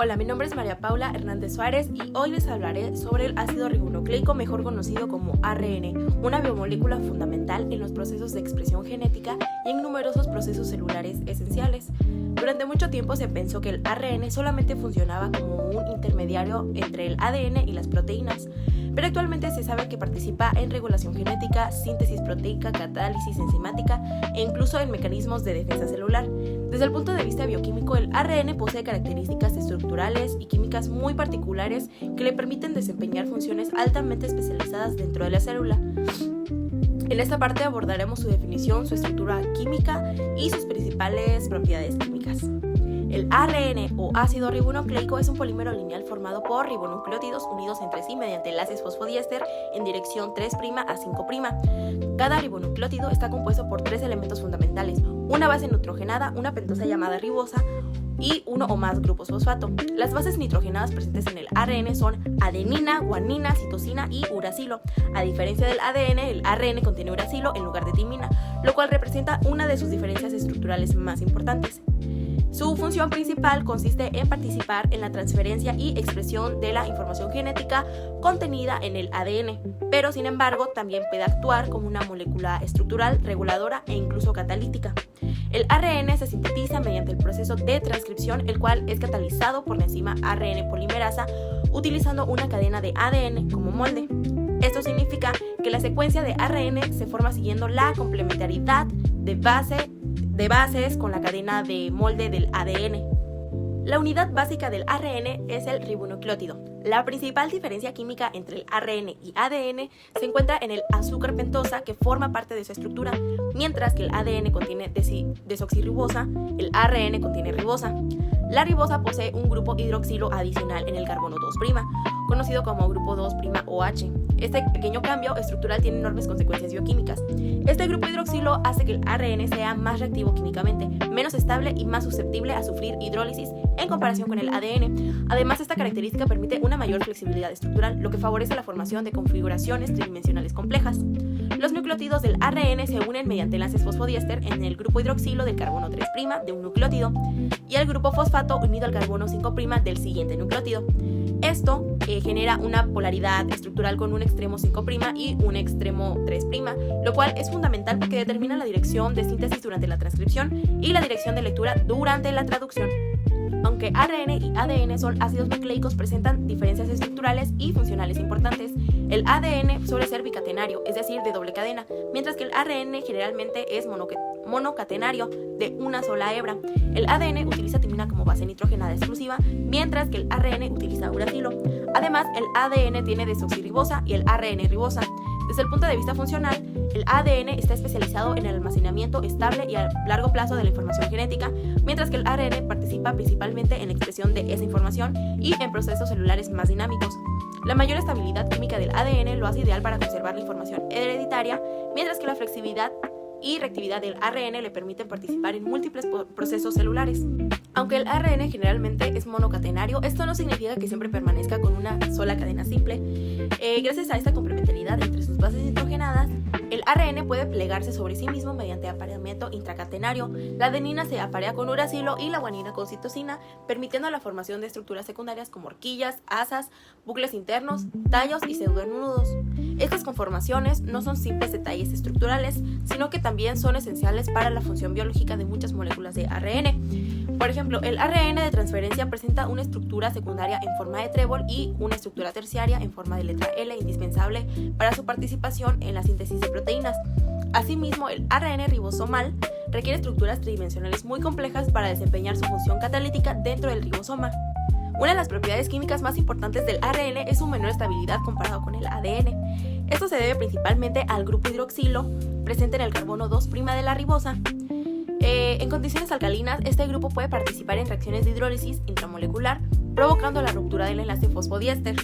Hola, mi nombre es María Paula Hernández Suárez y hoy les hablaré sobre el ácido ribonucleico, mejor conocido como ARN, una biomolécula fundamental en los procesos de expresión genética y en numerosos procesos celulares esenciales. Durante mucho tiempo se pensó que el ARN solamente funcionaba como un intermediario entre el ADN y las proteínas, pero actualmente se sabe que participa en regulación genética, síntesis proteica, catálisis enzimática e incluso en mecanismos de defensa celular. Desde el punto de vista bioquímico, el ARN posee características estructurales y químicas muy particulares que le permiten desempeñar funciones altamente especializadas dentro de la célula. En esta parte abordaremos su definición, su estructura química y sus principales propiedades quím'icas. El ARN o ácido ribonucleico es un polímero lineal formado por ribonucleótidos unidos entre sí mediante enlaces fosfodiéster en dirección 3' a 5'. Cada ribonucleótido está compuesto por 3 elementos fundamentales: una base nitrogenada, una pentosa llamada ribosa y uno o más grupos fosfato. Las bases nitrogenadas presentes en el ARN son adenina, guanina, citosina y uracilo. A diferencia del ADN, el ARN contiene uracilo en lugar de timina, lo cual representa una de sus diferencias estructurales más importantes. Su función principal consiste en participar en la transferencia y expresión de la información genética contenida en el ADN, pero sin embargo también puede actuar como una molécula estructural, reguladora e incluso catalítica. El ARN se sintetiza mediante el proceso de transcripción, el cual es catalizado por la enzima ARN polimerasa utilizando una cadena de ADN como molde. Esto significa que la secuencia de ARN se forma siguiendo la complementariedad de bases con la cadena de molde del ADN. La unidad básica del ARN es el ribonucleótido. La principal diferencia química entre el ARN y ADN se encuentra en el azúcar pentosa que forma parte de su estructura. Mientras que el ADN contiene desoxirribosa, el ARN contiene ribosa. La ribosa posee un grupo hidroxilo adicional en el carbono 2', conocido como grupo 2'OH. Este pequeño cambio estructural tiene enormes consecuencias bioquímicas. Este grupo hidroxilo hace que el ARN sea más reactivo químicamente, menos estable y más susceptible a sufrir hidrólisis en comparación con el ADN. Además, esta característica permite una mayor flexibilidad estructural, lo que favorece la formación de configuraciones tridimensionales complejas. Los nucleótidos del ARN se unen mediante enlaces fosfodiéster en el grupo hidroxilo del carbono 3' de un nucleótido y el grupo fosfato unido al carbono 5' del siguiente nucleótido. Esto genera una polaridad estructural con un extremo 5' y un extremo 3', lo cual es fundamental porque determina la dirección de síntesis durante la transcripción y la dirección de lectura durante la traducción. Aunque ARN y ADN son ácidos nucleicos, presentan diferencias estructurales y funcionales importantes. El ADN suele ser bicatenario, es decir, de doble cadena, mientras que el ARN generalmente es monocatenario, de una sola hebra. El ADN utiliza timina como base nitrogenada exclusiva, mientras que el ARN utiliza uracilo. Además, el ADN tiene desoxirribosa y el ARN ribosa. Desde el punto de vista funcional, el ADN está especializado en el almacenamiento estable y a largo plazo de la información genética, mientras que el ARN participa principalmente en la expresión de esa información y en procesos celulares más dinámicos. La mayor estabilidad química del ADN lo hace ideal para conservar la información hereditaria, mientras que la flexibilidad y reactividad del ARN le permiten participar en múltiples procesos celulares. Aunque el ARN generalmente es monocatenario, esto no significa que siempre permanezca con una sola cadena simple. Gracias a esta complementariedad entre sus bases nitrogenadas, el ARN puede plegarse sobre sí mismo mediante apareamiento intracatenario. La adenina se aparea con uracilo y la guanina con citosina, permitiendo la formación de estructuras secundarias como horquillas, asas, bucles internos, tallos y pseudonudos. Estas conformaciones no son simples detalles estructurales, sino que también son esenciales para la función biológica de muchas moléculas de ARN. Por ejemplo, el ARN de transferencia presenta una estructura secundaria en forma de trébol y una estructura terciaria en forma de letra L, indispensable para su participación en la síntesis de proteínas. Asimismo, el ARN ribosomal requiere estructuras tridimensionales muy complejas para desempeñar su función catalítica dentro del ribosoma. Una de las propiedades químicas más importantes del ARN es su menor estabilidad comparado con el ADN. Esto se debe principalmente al grupo hidroxilo presente en el carbono 2' de la ribosa. En condiciones alcalinas, este grupo puede participar en reacciones de hidrólisis intramolecular, provocando la ruptura del enlace fosfodiéster.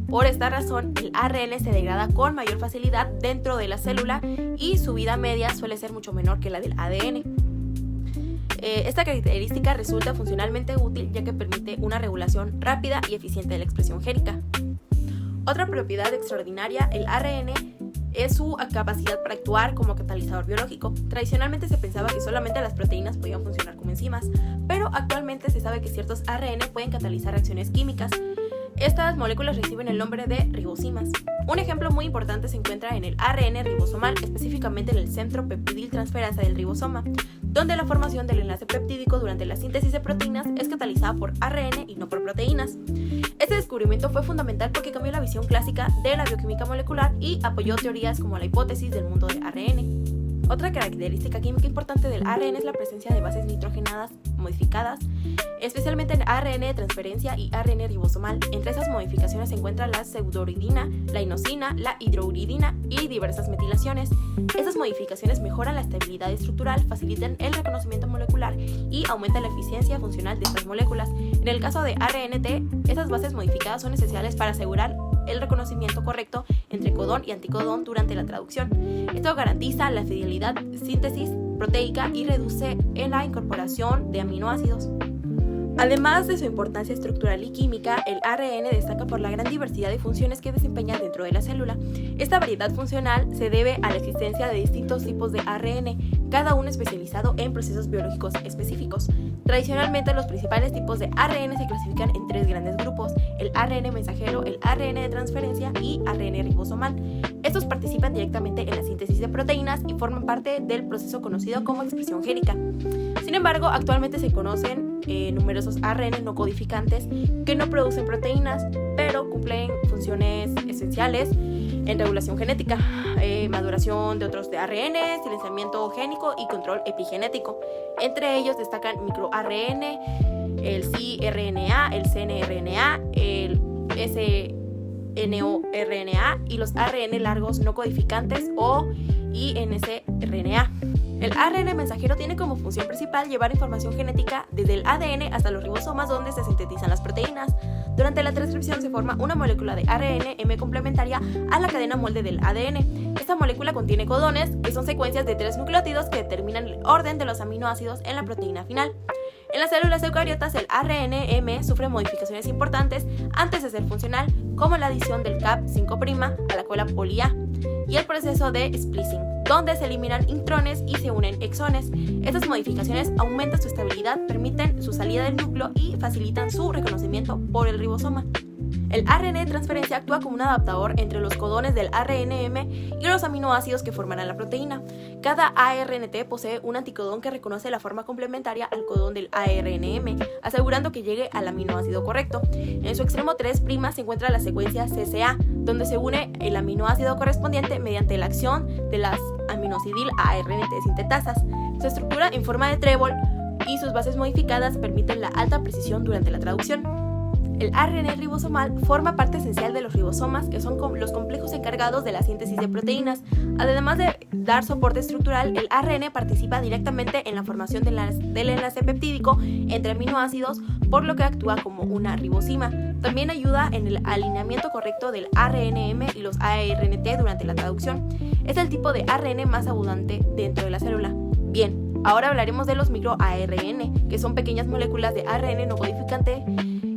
Por esta razón, el ARN se degrada con mayor facilidad dentro de la célula y su vida media suele ser mucho menor que la del ADN. Esta característica resulta funcionalmente útil ya que permite una regulación rápida y eficiente de la expresión génica. Otra propiedad extraordinaria, el ARN es su capacidad para actuar como catalizador biológico. Tradicionalmente se pensaba que solamente las proteínas podían funcionar como enzimas, pero actualmente se sabe que ciertos ARN pueden catalizar reacciones químicas. Estas moléculas reciben el nombre de ribosimas. Un ejemplo muy importante se encuentra en el ARN ribosomal, específicamente en el centro peptidiltransferasa del ribosoma, donde la formación del enlace peptídico durante la síntesis de proteínas es catalizada por ARN y no por proteínas. Este descubrimiento fue fundamental porque cambió la visión clásica de la bioquímica molecular y apoyó teorías como la hipótesis del mundo de ARN. Otra característica química importante del ARN es la presencia de bases nitrogenadas modificadas, especialmente en ARN de transferencia y ARN ribosomal. Entre esas modificaciones se encuentran la pseudouridina, la inosina, la hidrouridina y diversas metilaciones. Estas modificaciones mejoran la estabilidad estructural, facilitan el reconocimiento molecular y aumentan la eficiencia funcional de estas moléculas. En el caso de ARNT, estas bases modificadas son esenciales para asegurar el reconocimiento correcto entre codón y anticodón durante la traducción. Esto garantiza la fidelidad síntesis proteica y reduce la incorporación de aminoácidos. Además de su importancia estructural y química, el ARN destaca por la gran diversidad de funciones que desempeña dentro de la célula. Esta variedad funcional se debe a la existencia de distintos tipos de ARN, cada uno especializado en procesos biológicos específicos. Tradicionalmente, los principales tipos de ARN se clasifican en tres grandes grupos: el ARN mensajero, el ARN de transferencia y ARN ribosomal. Estos participan directamente en la síntesis de proteínas y forman parte del proceso conocido como expresión génica. Sin embargo, actualmente se conocen numerosos ARN no codificantes que no producen proteínas, pero cumplen funciones esenciales en regulación genética, maduración de otros de ARN, silenciamiento génico y control epigenético. Entre ellos destacan microARN, el cRNA, el cnRNA, el snORNA y los ARN largos no codificantes o insRNA. El ARN mensajero tiene como función principal llevar información genética desde el ADN hasta los ribosomas donde se sintetizan las proteínas. Durante la transcripción se forma una molécula de ARN M complementaria a la cadena molde del ADN. Esta molécula contiene codones, que son secuencias de 3 nucleótidos que determinan el orden de los aminoácidos en la proteína final. En las células eucariotas, el ARN M sufre modificaciones importantes antes de ser funcional, como la adición del Cap5' a la cola poli-A y el proceso de splicing, donde se eliminan intrones y se unen exones. Estas modificaciones aumentan su estabilidad, permiten su salida del núcleo y facilitan su reconocimiento por el ribosoma. El ARN de transferencia actúa como un adaptador entre los codones del ARN-M y los aminoácidos que formarán la proteína. Cada ARNT posee un anticodón que reconoce la forma complementaria al codón del ARN-M, asegurando que llegue al aminoácido correcto. En su extremo 3' se encuentra la secuencia CCA, donde se une el aminoácido correspondiente mediante la acción de las aminocidil ARNT sintetasas. Su estructura en forma de trébol y sus bases modificadas permiten la alta precisión durante la traducción. El ARN ribosomal forma parte esencial de los ribosomas, que son los complejos encargados de la síntesis de proteínas. Además de dar soporte estructural, el ARN participa directamente en la formación del enlace peptídico entre aminoácidos, por lo que actúa como una ribosima. También ayuda en el alineamiento correcto del ARN-M y los ARNT durante la traducción. Es el tipo de ARN más abundante dentro de la célula. Bien, ahora hablaremos de los microARN, que son pequeñas moléculas de ARN no codificante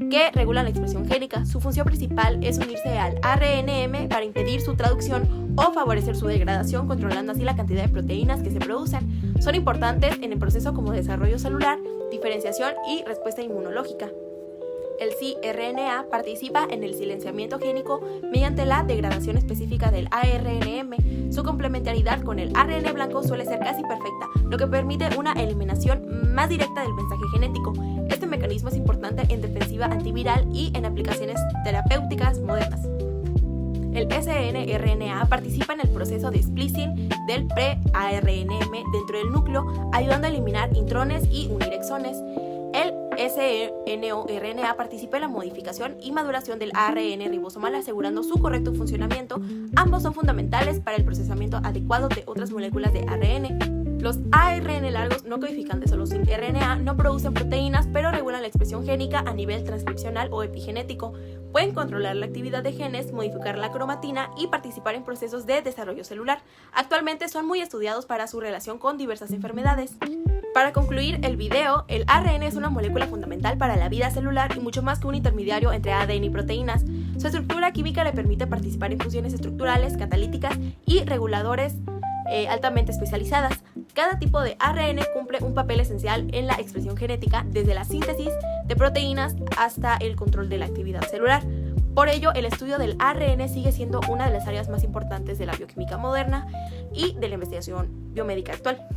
que regulan la expresión génica. Su función principal es unirse al ARN-M para impedir su traducción o favorecer su degradación, controlando así la cantidad de proteínas que se producen. Son importantes en el proceso como desarrollo celular, diferenciación y respuesta inmunológica. El cRNA participa en el silenciamiento génico mediante la degradación específica del ARN-M. Su complementariedad con el ARN blanco suele ser casi perfecta, lo que permite una eliminación más directa del mensaje genético. Este mecanismo es importante en defensiva antiviral y en aplicaciones terapéuticas modernas. El snRNA participa en el proceso de splicing del pre-ARN-M dentro del núcleo, ayudando a eliminar intrones y unir exones. El snORNA participa en la modificación y maduración del ARN ribosomal, asegurando su correcto funcionamiento. Ambos son fundamentales para el procesamiento adecuado de otras moléculas de ARN. Los ARN largos no codificantes o los RNA no producen proteínas, pero regulan la expresión génica a nivel transcripcional o epigenético. Pueden controlar la actividad de genes, modificar la cromatina y participar en procesos de desarrollo celular. Actualmente son muy estudiados para su relación con diversas enfermedades. Para concluir el video, el ARN es una molécula fundamental para la vida celular y mucho más que un intermediario entre ADN y proteínas. Su estructura química le permite participar en funciones estructurales, catalíticas y reguladores altamente especializadas. Cada tipo de ARN cumple un papel esencial en la expresión genética, desde la síntesis de proteínas hasta el control de la actividad celular. Por ello, el estudio del ARN sigue siendo una de las áreas más importantes de la bioquímica moderna y de la investigación biomédica actual.